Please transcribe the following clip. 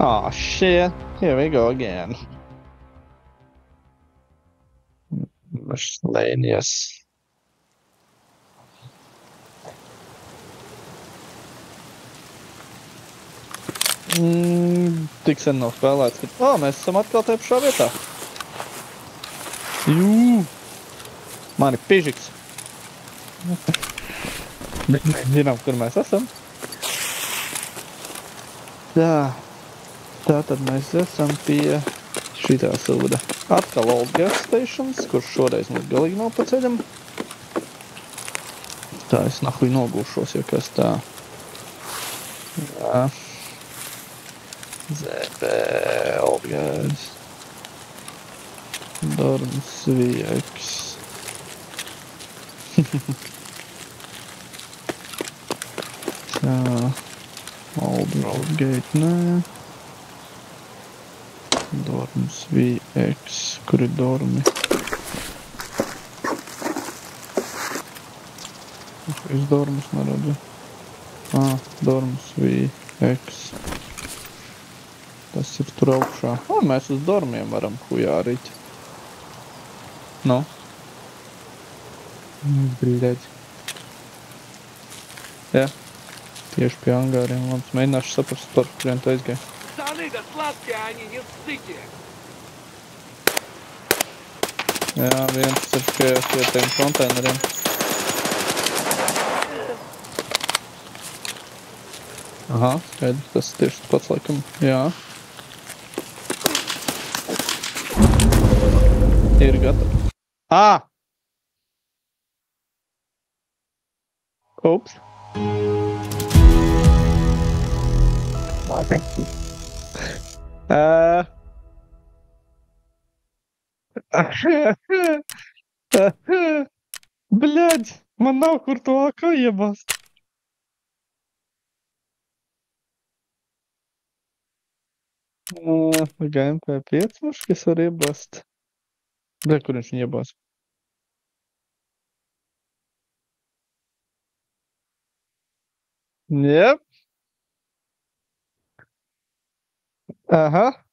Oh shit. Here we go again. Miscellaneous. Tik sen nav spēlēts, ka... mēs esam atkal te pašā vietā. Jū! Man ir pižiks. Bet mēs zinām, kur mēs esam. Tā tad mēs esam pie šitā sūda. Atkal old gas stations, kurš šoreiz mums galīgi nav pa ceļam. Tā es nahuj nogūšos, ja kas tā. Jā. ZB, old gas. Dorms vieks. Tā. Old road gate, nē. Dorms VX, kur ir dormi? Es dormus neredzu. Dorms VX. Tas ir tur augšā. Mēs uz dormiem varam hujārīt. Nu? Brīdēdz. Jā. Tieši pie angāriem. Labs, mēģināšu saprast, par kuriem tu aizgāji. Штаны да сладкие, а они не в стыке. Jā, viens ir pie tiem konteineriem. Aha, skaidrs, tas tieši pats laikam. Jā. Ir gatavi. Ups. Bļaģ, man nav kur to AK iebast. GMP5 muškas var iebast. Bļaģ, kur viņš viņu iebast? Jep. Aha.